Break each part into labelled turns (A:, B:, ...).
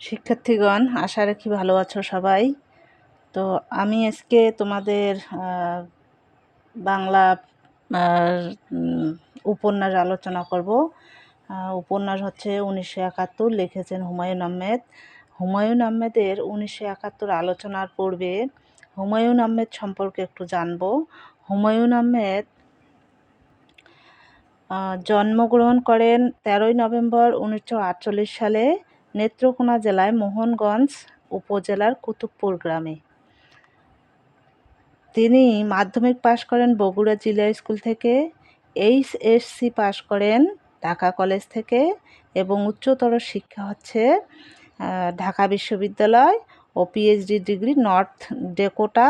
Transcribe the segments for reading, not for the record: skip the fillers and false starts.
A: শিক্ষার্থীগণ, আশা রাখি ভালো আছো সবাই। তো আমি আজকে তোমাদের বাংলা উপন্যাস আলোচনা করব। উপন্যাস হচ্ছে 1971, লিখেছেন হুমায়ুন আহমেদ। হুমায়ুন আহমেদের 1971 আলোচনার পূর্বে হুমায়ুন আহমেদ সম্পর্কে একটু জানব। হুমায়ুন আহমেদ জন্মগ্রহণ করেন 13ই নভেম্বর 1948 সালে নেত্রকোনা জেলায় মোহনগঞ্জ উপজেলার কুতুবপুর গ্রামে। তিনি মাধ্যমিক পাশ করেন বগুড়া জিলা স্কুল থেকে, এইচএসসি পাশ করেন ঢাকা কলেজ থেকে এবং উচ্চতর শিক্ষা হচ্ছে ঢাকা বিশ্ববিদ্যালয় ও PhD degree North Dakota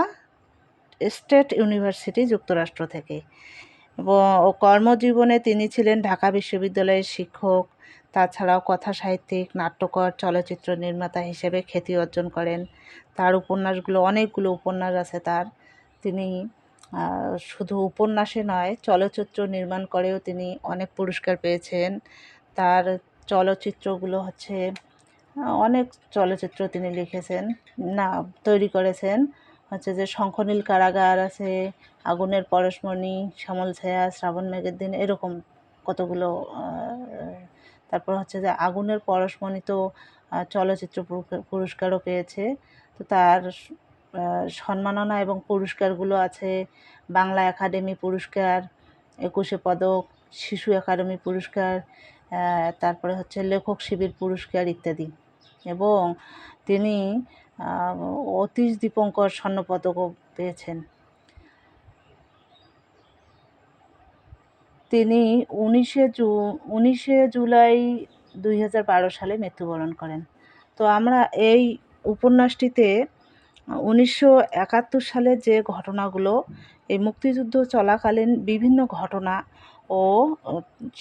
A: State University যুক্তরাষ্ট্র থেকে। এবং কর্মজীবনে তিনি ছিলেন ঢাকা বিশ্ববিদ্যালয়ের শিক্ষক। তাছাড়াও কথা সাহিত্যিক, নাট্যকার, চলচ্চিত্র নির্মাতা হিসেবে খ্যাতি অর্জন করেন। তার উপন্যাসগুলো, অনেকগুলো উপন্যাস আছে তার। তিনি শুধু উপন্যাসে নয়, চলচ্চিত্র নির্মাণ করেও তিনি অনেক পুরস্কার পেয়েছেন। তার চলচ্চিত্রগুলো হচ্ছে অনেক চলচ্চিত্র তিনি লিখেছেন, তৈরি করেছেন। হচ্ছে যে শঙ্খনীল কারাগার আছে, আগুনের পরশমণি, শ্যামল ছায়া, শ্রাবণ মেঘের দিন, এরকম কতগুলো। তারপর হচ্ছে যে আগুনের পরশমণি তো চলচ্চিত্র পুরস্কারও পেয়েছে। তো তার সম্মাননা এবং পুরস্কারগুলো আছে: বাংলা একাডেমি পুরস্কার, 21শে পদক, শিশু একাডেমি পুরস্কার, তারপরে হচ্ছে লেখক শিবির পুরস্কার ইত্যাদি। এবং তিনি অতীশ দীপঙ্কর স্বর্ণপদকও পেয়েছেন। তিনি 19শে জুলাই 2012 সালে মৃত্যুবরণ করেন। তো আমরা এই উপন্যাসটিতে 1971 সালে যে ঘটনাগুলো, এই মুক্তিযুদ্ধ চলাকালীন বিভিন্ন ঘটনা ও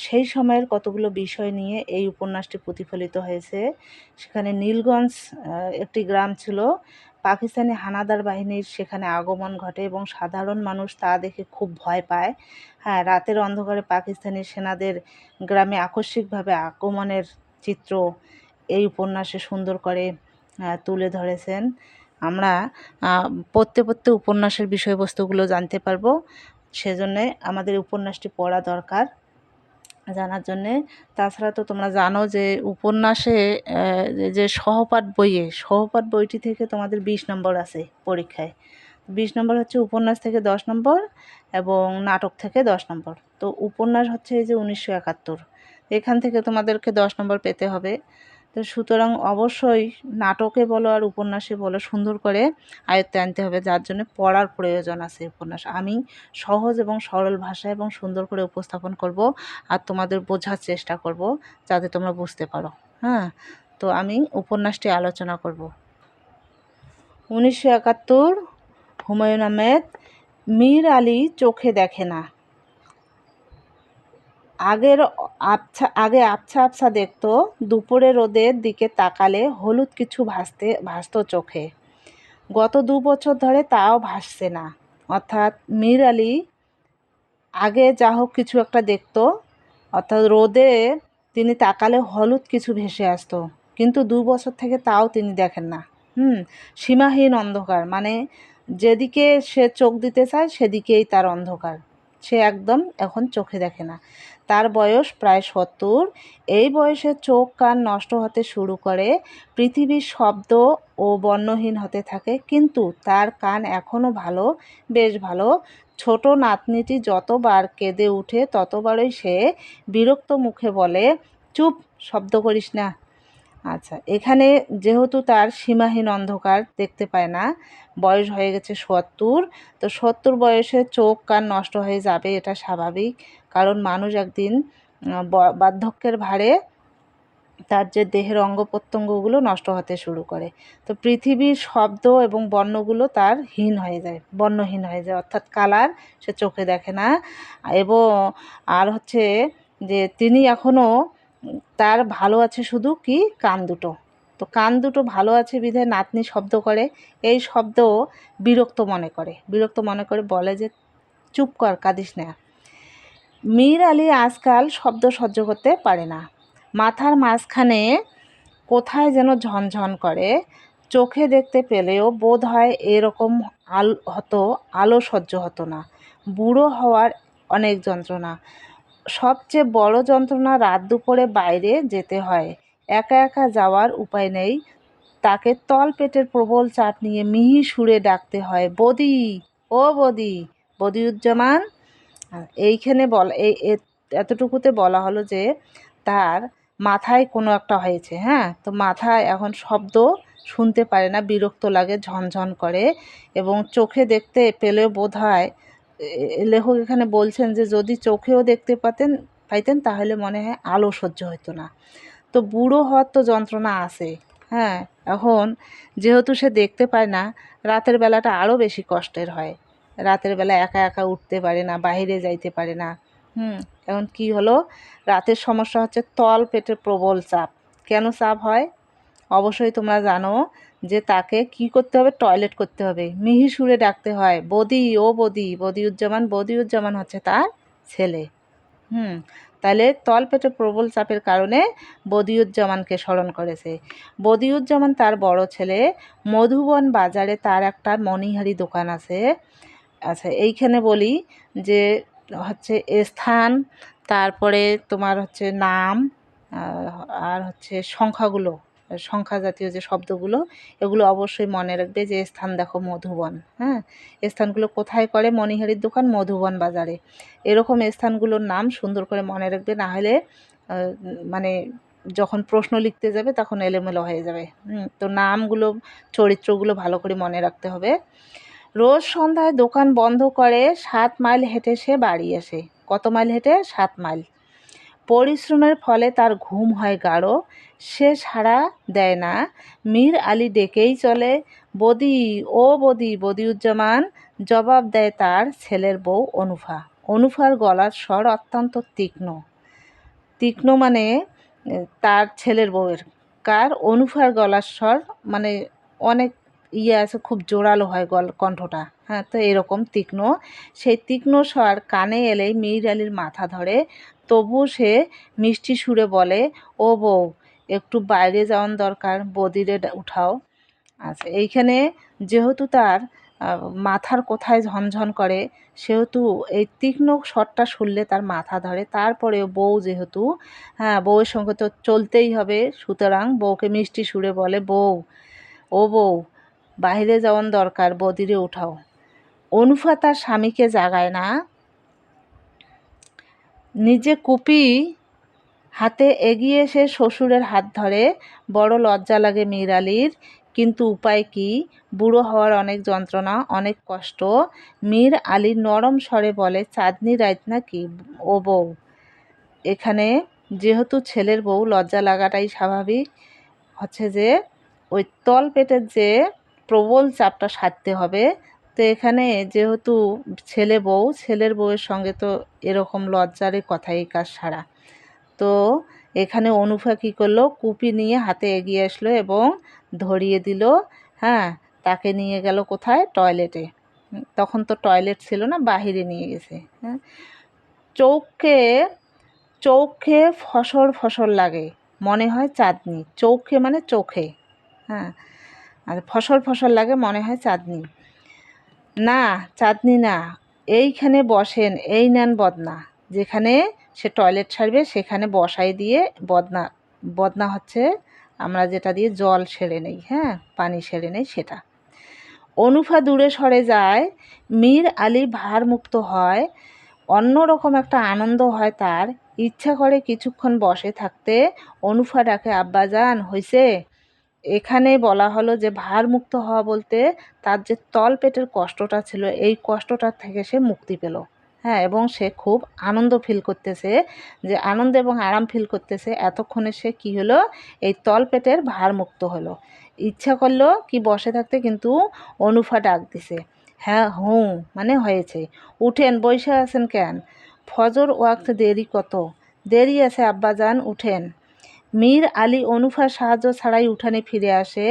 A: সেই সময়ের কতগুলো বিষয় নিয়ে এই উপন্যাসটি প্রতিফলিত হয়েছে। সেখানে নীলগঞ্জ একটি গ্রাম ছিল, পাকিস্তানি হানাদার বাহিনীর সেখানে আগমন ঘটে এবং সাধারণ মানুষ তা দেখে খুব ভয় পায়। হ্যাঁ, রাতের অন্ধকারে পাকিস্তানি সেনাদের গ্রামে আকস্মিকভাবে আগমনের চিত্র এই উপন্যাসে সুন্দর করে তুলে ধরেছেন। আমরা পড়তে উপন্যাসের বিষয়বস্তুগুলো জানতে পারবো। সেজন্যে আমাদের উপন্যাসটি পড়া দরকার জানার জন্যে। তাছাড়া তো তোমরা জানো যে উপন্যাসে যে সহপাঠ বইটি থেকে তোমাদের 20 নম্বর আছে পরীক্ষায়। 20 নম্বর হচ্ছে উপন্যাস থেকে 10 নম্বর এবং নাটক থেকে 10 নম্বর। তো উপন্যাস হচ্ছে এই যে 1971, এখান থেকে তোমাদেরকে 10 নম্বর পেতে হবে। তো সুতরাং অবশ্যই নাটকে বলো আর উপন্যাসে বলো সুন্দর করে আয়ত্তে আনতে হবে, যার জন্য পড়ার প্রয়োজন আছে। উপন্যাস আমি সহজ এবং সরল ভাষায় এবং সুন্দর করে উপস্থাপন করব আর তোমাদের বোঝার চেষ্টা করব যাতে তোমরা বুঝতে পারো। হ্যাঁ, তো আমি উপন্যাসটি আলোচনা করব। 1971, হুমায়ুন আহমেদ। মীর আলী চোখে দেখে না। আগে আবছা আবছা দেখতো, দুপুরে রোদের দিকে তাকালে হলুদ কিছু ভাসতো চোখে। গত 2 বছর ধরে তাও ভাসছে না। অর্থাৎ মীর আলী আগে যা হোক কিছু একটা দেখতো, অর্থাৎ রোদে তিনি তাকালে হলুদ কিছু ভেসে আসতো, কিন্তু 2 বছর থেকে তাও তিনি দেখেন না। সীমাহীন অন্ধকার, মানে যেদিকে সে চোখ দিতে চায় সেদিকেই তার অন্ধকার। সে একদম এখন চোখে দেখে না। তার বয়স প্রায় 70। এই বয়সে চোখ কান নষ্ট হতে শুরু করে, পৃথিবীর শব্দ ও বর্ণহীন হতে থাকে, কিন্তু তার কান এখনও ভালো, বেশ ভালো। ছোট নাতনিটি যতবার কেঁদে উঠে ততবারই সে বিরক্ত মুখে বলে, চুপ, শব্দ করিস না। আচ্ছা, এখানে যেহেতু তার সীমাহীন অন্ধকার, দেখতে পায় না, বয়স হয়ে গেছে 70। তো 70 বয়সে চোখ কান নষ্ট হয়ে যাবে, এটা স্বাভাবিক। কারণ মানুষ একদিন বার্ধক্যের ভারে তার যে দেহের অঙ্গ প্রত্যঙ্গগুলো নষ্ট হতে শুরু করে। তো পৃথিবীর শব্দ এবং বর্ণগুলো তার বর্ণহীন হয়ে যায়, অর্থাৎ কালার সে চোখে দেখে না। এবং আর হচ্ছে যে তিনি এখনও তার ভালো আছে শুধু কি কান দুটো। তো কান দুটো ভালো আছে বিধায় নাতনি শব্দ করে, এই শব্দ বিরক্ত মনে করে বলে যে, চুপ কর, কাঁদিস না। মীর আলী আজকাল শব্দ সহ্য করতে পারে না। মাথার মাঝখানে কোথায় যেন ঝনঝন করে। চোখে দেখতে পেলেও বোধ হয় এরকম আলো সহ্য হতো না। বুড়ো হওয়ার অনেক যন্ত্রণা। সবচেয়ে বড় যন্ত্রণা রাত দুপুরে বাইরে যেতে হয়। একা একা যাওয়ার উপায় নেই। তাকে তলপেটের প্রবল চাপ নিয়ে মিহি সুরে ডাকতে হয়, বদি, ও বদি, বদিউজ্জামান। এইখানে বলা এতটুকুতে বলা হলো যে তার মাথায় কোনো একটা হয়েছে, হ্যাঁ, তো মাথায় এখন শব্দ শুনতে পারে না, বিরক্ত লাগে, ঝনঝন করে এবং চোখে দেখতে পেলেও বোধ হয় লেখক এখানে বলছেন যে যদি চোখেও দেখতে পাইতেন তাহলে মনে হয় আলো সহ্য হতো না। তো বুড়ো হওয়ার তো যন্ত্রণা আছে, হ্যাঁ, এখন যেহেতু সে দেখতে পায় না, রাতের বেলাটা আরও বেশি কষ্টের হয়। রাতের বেলা একা একা উঠতে পারে না, বাইরে যাইতে পারে না। এখন কি হলো, রাতের সমস্যা হচ্ছে তল পেটের প্রবল চাপ। কেন চাপ হয় অবশ্যই তোমরা জানো, যে তাকে কি করতে হবে, টয়লেট করতে হবে, মিহি সুরে ডাকতে হয়, বদি, ও বদি, বদিউজ্জামান। বদিউজ্জামান হচ্ছে তার ছেলে। তাহলে তলপেটে প্রবল চাপের কারণে বদিউজ্জামানকে স্মরণ করেছে। বদিউজ্জামান তার বড় ছেলে। মধুবন বাজারে তার একটা মণিহারি দোকান আছে। আচ্ছা, এইখানে বলি যে হচ্ছে স্থান, তারপরে তোমার হচ্ছে নাম, আর হচ্ছে সংখ্যা জাতীয় যে শব্দগুলো, এগুলো অবশ্যই মনে রাখবে। যে স্থান দেখো মধুবন, হ্যাঁ, স্থানগুলো কোথায় করে, মণিহারির দোকান মধুবন বাজারে। এরকম স্থানগুলোর নাম সুন্দর করে মনে রাখবে, না হলে মানে যখন প্রশ্ন লিখতে যাবে তখন এলোমেলো হয়ে যাবে। তো নামগুলো, চরিত্রগুলো ভালো করে মনে রাখতে হবে। রোজ সন্ধ্যায় দোকান বন্ধ করে 7 মাইল হেঁটে সে বাড়ি আসে। কত মাইল হেঁটে? 7 মাইল। পরিশ্রমের ফলে তার ঘুম হয় গাঢ়। সে সাড়া দেয় না। মীর আলী ডেকেই চলে, বদি, ও বদি, বদিউজ্জামান। জবাব দেয় তার ছেলের বউ অনুফা। অনুফার গলার স্বর অত্যন্ত তীক্ষ্ণ। তীক্ষ্ণ মানে তার ছেলের বউয়ের। কার? অনুফার গলার স্বর মানে অনেক আছে, খুব জোরালো হয় কণ্ঠটা, হ্যাঁ, তো এরকম তীক্ষ্ণ। সেই তীক্ষ্ণ স্বর কানে এলেই মীর আলীর মাথা ধরে। তবু সে মিষ্টি সুরে বলে, ও বউ, একটু বাইরে যাওয়ার দরকার, বদিরে উঠাও। আচ্ছা, এইখানে যেহেতু তার মাথার কোথায় ঝনঝন করে, সেহেতু এই তীক্ষ্ণ স্বরটা শুনলে তার মাথা ধরে। তারপরে বউ যেহেতু, হ্যাঁ, বউয়ের সঙ্গে তো চলতেই হবে, সুতরাং বউকে মিষ্টি সুরে বলে, বউ, ও বউ, বাইরে যাওয়ার দরকার, বদিরে উঠাও। অনুফা তার স্বামীকে জাগায় না। নিজে কুপি হাতে এগিয়ে এসে শ্বশুরের হাত ধরে। বড় লজ্জা লাগে মীর আলীর, কিন্তু উপায় কি? বুড়ো হওয়ার অনেক যন্ত্রণা, অনেক কষ্ট। মীর আলী নরম স্বরে বলে, চাঁদনি রাত নাকি ও বউ? এখানে যেহেতু ছেলের বউ, লজ্জা লাগাটাই স্বাভাবিক। হচ্ছে যে ওই তল পেটের যে প্রবল চাপটা সারতে হবে। তো এখানে যেহেতু ছেলের বউয়ের সঙ্গে তো এরকম লজ্জারই কথাই কাজ সারা। তো এখানে অনুফা কী করলো, কুপি নিয়ে হাতে এগিয়ে আসলো এবং ধরিয়ে দিল। হ্যাঁ, তাকে নিয়ে গেল কোথায়? টয়লেটে। তখন তো টয়লেট ছিল না, বাহিরে নিয়ে গেছে। হ্যাঁ, চৌকে চৌখে ফসর ফসর লাগে, মনে হয় চাঁদনি। চৌখে মানে চোখে, হ্যাঁ, আর ফসর ফসর লাগে, মনে হয় চাঁদনি। না, চাঁদনি না, এইখানে বসেন, এই নেন বদনা। যেখানে সে টয়লেট সারবে সেখানে বসাই দিয়ে বদনা। বদনা হচ্ছে আমরা যেটা দিয়ে জল সেরে নেই, হ্যাঁ, পানি সেরে নেই, সেটা। অনুফা দূরে সরে যায়। মীর আলী ভারমুক্ত হয়। অন্যরকম একটা আনন্দ হয় তার। ইচ্ছা করে কিছুক্ষণ বসে থাকতে। অনুফা ডাকে, আব্বাজান, হইছে? এখানে বলা হলো যে ভারমুক্ত হওয়া বলতে তার যে তল পেটের কষ্টটা ছিল, এই কষ্টটার থেকে সে মুক্তি পেল। হ্যাঁ, এবং সে খুব আনন্দ ফিল করতেছে, যে আনন্দ এবং আরাম ফিল করতেছে। এতক্ষণে সে কি হলো, এই তল পেটের ভারমুক্ত হলো। ইচ্ছা করলো কি বসে থাকতে, কিন্তু অনুফা ডাক দিছে, হ্যাঁ, মানে হয়েছে। উঠেন, বইসা আছেন কেন? ফজর ওয়াক্ত দেরি কত? দেরি আছে আব্বাজান, উঠেন। মীর আলী অনুফার সাহায্য ছাড়াই উঠানে ফিরে আসে।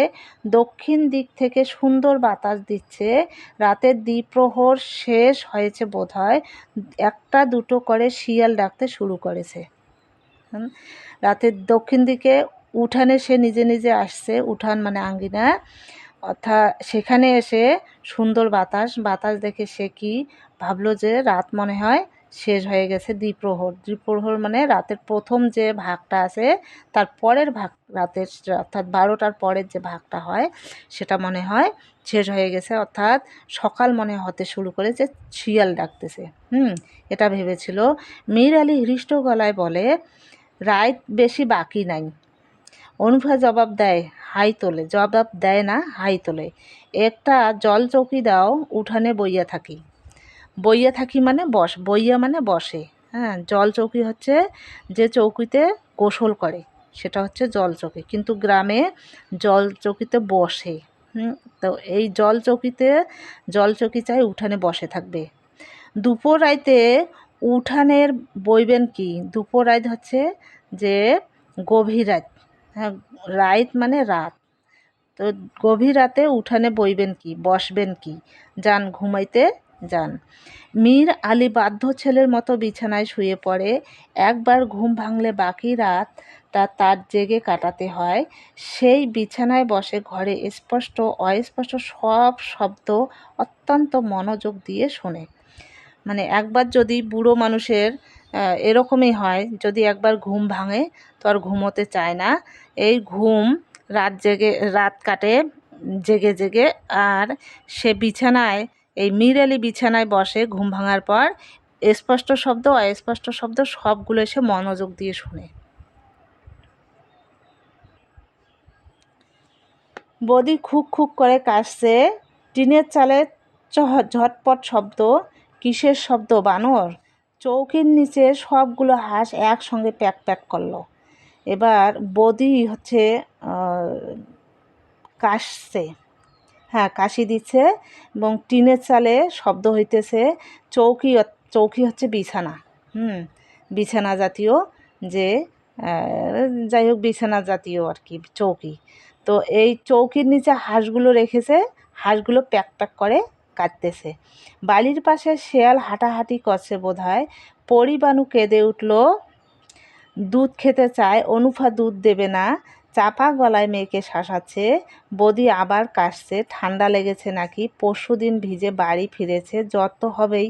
A: দক্ষিণ দিক থেকে সুন্দর বাতাস দিচ্ছে। রাতের দ্বিপ্রহর শেষ হয়েছে বোধহয়। একটা দুটো করে শিয়াল ডাকতে শুরু করেছে। রাতের দক্ষিণ দিকে উঠানে সে নিজে নিজে আসছে, উঠান মানে আঙ্গিনা, অর্থাৎ সেখানে এসে সুন্দর বাতাস বাতাস দেখে সে কি ভাবলো যে রাত মনে হয় শেষ হয়ে গেছে। দ্বিপ্রহর, দ্বিপ্রহর মানে রাতের প্রথম যে ভাগটা আছে তার পরের ভাগ, রাতের অর্থাৎ 12টার পরের যে ভাগটা হয় সেটা মনে হয় শেষ হয়ে গেছে, অর্থাৎ সকাল মনে হতে শুরু করেছে, শিয়াল ডাকতেছে। এটা ভেবেছিল। মীর আলী হৃষ্ট গলায় বলে, রাত বেশি বাকি নাই। অনুফা জবাব দেয়, হাই তোলে, জবাব দেয় না, হাই তোলে। একটা জল চৌকি দাও, উঠানে বইয়া থাকি। বইয়া থাকি মানে বইয়া মানে বসে। হ্যাঁ, জল চৌকি হচ্ছে যে চৌকিতে গোসল করে, সেটা হচ্ছে জল চৌকি, কিন্তু গ্রামে জল চৌকিতে বসে। তো এই জল চৌকি চাই, উঠানে বসে থাকবে। দুপুর রাইতে উঠানের বইবেন কি? দুপুর রাত হচ্ছে যে গভীর রাত। হ্যাঁ, রাত মানে রাত। তো গভীর রাতে উঠানে বইবেন কি, বসবেন কি? যান ঘুমাইতে যান। মীর আলী বাধ্য ছেলের মতো বিছানায় শুয়ে পড়ে। একবার ঘুম ভাঙলে বাকি রাতটা তার জেগে কাটাতে হয়। সেই বিছানায় বসে ঘরে স্পষ্ট অস্পষ্ট সব শব্দ অত্যন্ত মনোযোগ দিয়ে শোনে। মানে একবার যদি বুড়ো মানুষের এরকমই হয়, যদি একবার ঘুম ভাঙে তো আর ঘুমোতে চায় না। এই ঘুম রাত কাটে জেগে জেগে। আর সে বিছানায়, এই মীর আলী বিছানায় বসে ঘুম ভাঙার পর স্পষ্ট শব্দ অস্পষ্ট শব্দ সবগুলো সে মনোযোগ দিয়ে শুনে। বদি খুক খুক করে কাশছে। টিনের চালে ঝটপট শব্দ। কিসের শব্দ? বানর। চৌকির নিচে সবগুলো হাঁস একসঙ্গে প্যাক প্যাক করলো। এবার বদি হচ্ছে কাশছে, হ্যাঁ কাশি দিচ্ছে, এবং টিনের চালে শব্দ হইতেছে। চৌকি, চৌকি হচ্ছে বিছানা। বিছানা জাতীয় যে যাই হোক বিছানা জাতীয় আর কি চৌকি। তো এই চৌকির নিচে হাঁসগুলো রেখেছে, হাঁসগুলো প্যাক প্যাক করে কাটতেছে। বাড়ির পাশে শেয়াল হাঁটাহাঁটি করছে বোধহয়। পরিবাণু কেঁদে উঠল, দুধ খেতে চায়, অনুফা দুধ দেবে না, চাপা গলায় মেয়েকে শাসাচ্ছে। বদি আবার কাশছে, ঠান্ডা লেগেছে নাকি, পরশুদিন ভিজে বাড়ি ফিরেছে, জ্বর তো হবেই।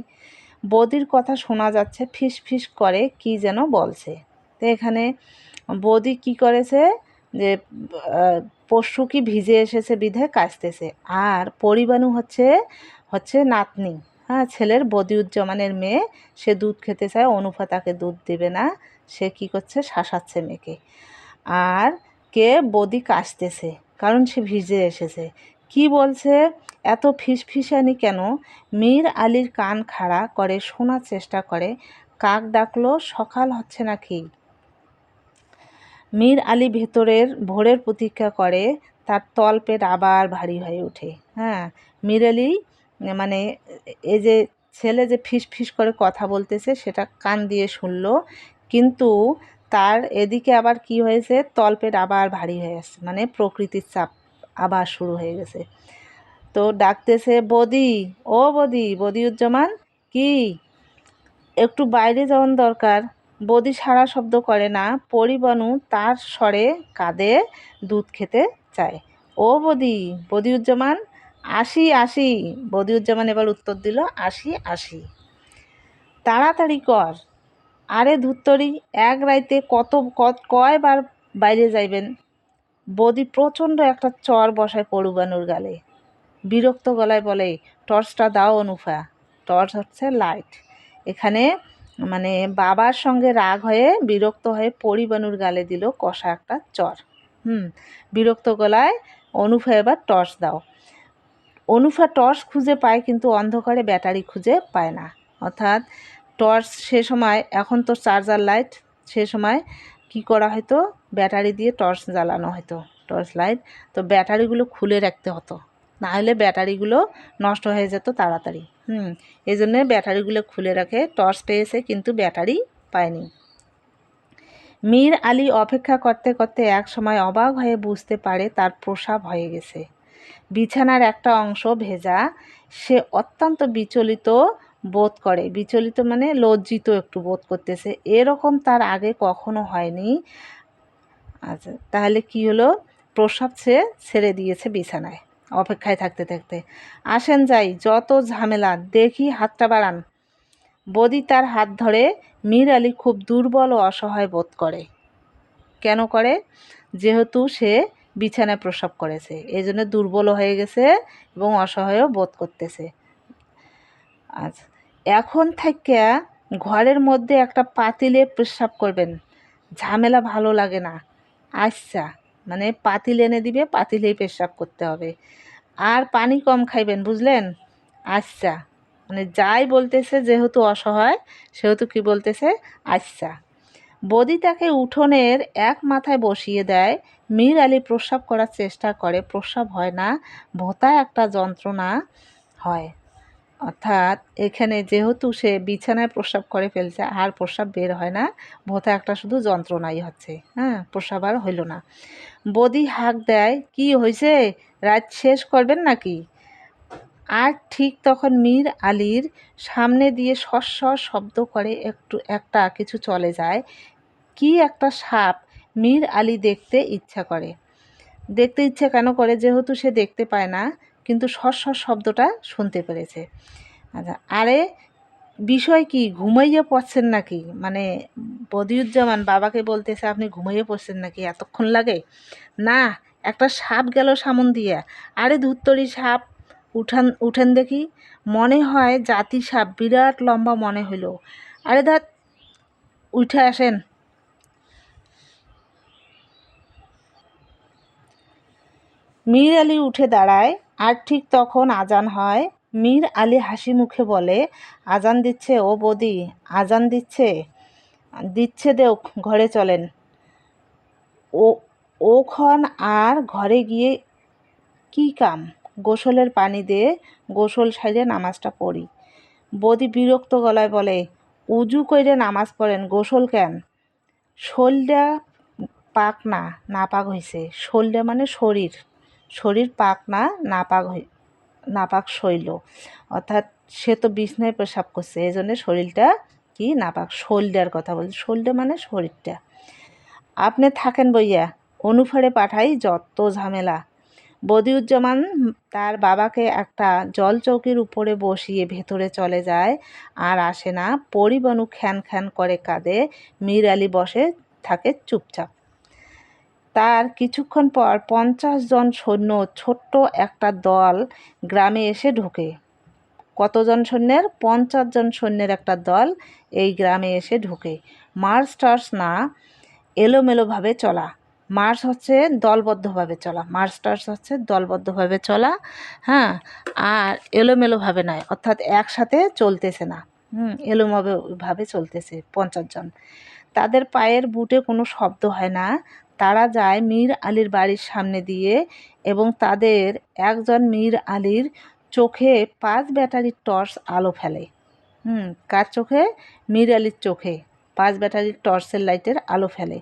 A: বদির কথা শোনা যাচ্ছে, ফিস ফিস করে কি যেন বলছে। তো এখানে বদি কি করেছে যে পরশু কি ভিজে এসেছে বিধে কাশতেছে। আর পরিবাণু হচ্ছে হচ্ছে নাতনি, হ্যাঁ ছেলের বদিউজ্জামানের মেয়ে, সে দুধ খেতে চায়, অনুফা তাকে দুধ দেবে না, সে কি করছে শাসাচ্ছে মেয়েকে। আর কে? বদি কাশতেছে, কারণ সে ভিজে এসেছে। কি বলছে? এত ফিসফিসানি কেন? মীর আলীর কান খাড়া করে শোনার চেষ্টা করে। কাক ডাকলো, সকাল হচ্ছে নাকি? মীর আলী ভোরের প্রতীক্ষা করে। তার তলপেট আবার ভারী হয়ে ওঠে। হ্যাঁ, মীর আলী মানে এই যে ছেলে যে ফিস ফিস করে কথা বলতেছে সেটা কান দিয়ে শুনলো, কিন্তু তার এদিকে আবার কি হয়েছে, তলপেট আবার ভারী হয়ে আসছে, মানে প্রকৃতির চাপ আবার শুরু হয়ে গেছে। তো ডাকতেছে, বদি, ও বদি, বদিউজ্জামান, কি একটু বাইরে যাওয়ার দরকার। বদি সাড়া শব্দ করে না। পরিবাণু তার স্বরে কাঁদে, দুধ খেতে চায়। ও বদি, বদিউজ্জামান, আসি আসি। বদিউজ্জামান এবার উত্তর দিল, আসি আসি। তাড়াতাড়ি কর। আরে ধুত্তরি, এক রাইতে কয়বার বাইরে যাইবেন? বদি প্রচণ্ড একটা চর বসায় পরিবাণুর গালে। বিরক্ত গলায় বলে, টর্চটা দাও অনুফা। টর্চ হচ্ছে লাইট। এখানে মানে বাবার সঙ্গে রাগ হয়ে বিরক্ত হয়ে পরিবাণুর গালে দিল কষা একটা চর। বিরক্ত গলায়, অনুফা এবার টর্চ দাও। অনুফা টর্চ খুঁজে পায়, কিন্তু অন্ধকারে ব্যাটারি খুঁজে পায় না। অর্থাৎ টর্চ সে সময়, এখন তো চার্জার লাইট, সে সময় কি করা হতো, ব্যাটারি দিয়ে টর্চ জ্বালানো হতো, টর্চ লাইট। তো ব্যাটারিগুলো খুলে রাখতে হতো, না হলে ব্যাটারিগুলো নষ্ট হয়ে যেত তাড়াতাড়ি। এই জন্যে ব্যাটারিগুলো খুলে রাখে। টর্চ পেয়েছে কিন্তু ব্যাটারি পায়নি। মীর আলী অপেক্ষা করতে করতে এক সময় অবাক হয়ে বুঝতে পারে তার প্রসাব হয়ে গেছে। বিছানার একটা অংশ ভেজা। সে অত্যন্ত বিচলিত বোধ করে। বিচলিত মানে লজ্জিত একটু বোধ করতেছে, এরকম তার আগে কখনো হয়নি। আচ্ছা, তাহলে কি হলো, প্রস্রাব সে ছেড়ে দিয়েছে বিছানায় অপেক্ষায় থাকতে থাকতে। আসেন যাই, যত ঝামেলা, দেখি হাতটা বাড়ান। বদি তার হাত ধরে। মীর আলী খুব দুর্বল ও অসহায় বোধ করে। কেন করে? যেহেতু সে বিছানায় প্রস্রাব করেছে, এই জন্য দুর্বল হয়ে গেছে এবং অসহায়ও বোধ করতেছে। আচ্ছা, এখন থেকে ঘরের মধ্যে একটা পাতিলে প্রস্রাব করবেন, ঝামেলা ভালো লাগে না। আচ্ছা, মানে পাতিল এনে দিবে, পাতিলেই পেশাব করতে হবে। আর পানি কম খাইবেন, বুঝলেন? আচ্ছা, মানে যাই বলতেছে, যেহেতু অসহায় সেহেতু কি বলতেছে, আচ্ছা। বদি তাকে উঠোনের এক মাথায় বসিয়ে দেয়। মীর আলী প্রস্রাব করার চেষ্টা করে, প্রস্রাব হয় না, ভোঁতা একটা যন্ত্রণা হয়। অর্থাৎ এখানে যেহেতু সে বিছানায় প্রস্রাব করে ফেলছে আর প্রস্রাব বের হয় না, ভোঁতা একটা শুধু যন্ত্রণাই হচ্ছে, হ্যাঁ, প্রস্রাব আর হইল না। বদি হাঁক দেয়, কি হয়েছে, রাত শেষ করবেন নাকি? আর ঠিক তখন মীর আলীর সামনে দিয়ে সস্বর শব্দ করে একটা কিছু চলে যায়। কি একটা সাপ। মীর আলী দেখতে ইচ্ছা করে। দেখতে ইচ্ছে কেন করে? যেহেতু সে দেখতে পায় না, কিন্তু সস্বর শব্দটা শুনতে পেরেছে। আচ্ছা, আরে বিষয় কি, ঘুমাইয়ে পড়ছেন নাকি? মানে বদিউজ্জামান বাবাকে বলতেছে, আপনি ঘুমাইয়ে পড়ছেন নাকি, এতক্ষণ লাগে? না, একটা সাপ গেল সামন দিয়ে। আরে ধুত্তরি সাপ, উঠেন দেখি। মনে হয় জাতি সাপ, বিরাট লম্বা মনে হইল। আরে উঠে আসেন। মীর আলী উঠে দাঁড়ায়। আর ঠিক তখন আজান হয়। মীর আলী হাসি মুখে বলে, আজান দিচ্ছে ও বৌদি, আজান দিচ্ছে। দিচ্ছে দেও, ঘরে চলেন। ও ওখন আর ঘরে গিয়ে কি কাম? গোসলের পানি দে, গোসল সাইরে নামাজটা পড়ি। বৌদি বিরক্ত গলায় বলে, উজু কইরে নামাজ পড়েন, গোসল কেন? শরীরটা পাক না নাপাক হইছে। শরীরটা মানে শরীর, শরীর পাক না নাপাক নাপাক শৈল। অর্থাৎ সে তো বিছনায় পেশাব করছে, এই জন্য শরীরটা কি নাপাক। শরীরটার কথা বলছে, শরীরটা মানে শরীরটা। আপনি থাকেন বইয়া, অনুফারে পাঠাই যত ঝামেলা। বদিউজ্জামান তার বাবাকে একটা জলচৌকির উপরে বসিয়ে ভেতরে চলে যায় আর আসে না। পরিবাণু খ্যান খ্যান করে কাঁদে। মীর আলী বসে থাকে চুপচাপ। তার কিছুক্ষণ পর 50 জন সৈন্য, ছোট্ট একটা দল গ্রামে এসে ঢোকে। কতজন সৈন্যের? 50 জন সৈন্যের একটা দল এই গ্রামে এসে ঢোকে। মার্চ টার্চ না, এলোমেলোভাবে চলা। মার্চ হচ্ছে দলবদ্ধভাবে চলা, মার্চ টার্চ হচ্ছে দলবদ্ধভাবে চলা, হ্যাঁ। আর এলোমেলোভাবে নয়, অর্থাৎ একসাথে চলতেছে না, এলোমেলোভাবে চলতেছে 50 জন। তাদের পায়ের বুটে কোনো শব্দ হয় না। তারা যায় মীর আলীর বাড়ির সামনে দিয়ে এবং তাদের একজন মীর আলীর চোখে 5 ব্যাটারির টর্চ আলো ফেলে। কার চোখে? মীর আলীর চোখে 5 ব্যাটারির টর্চের লাইটের আলো ফেলে।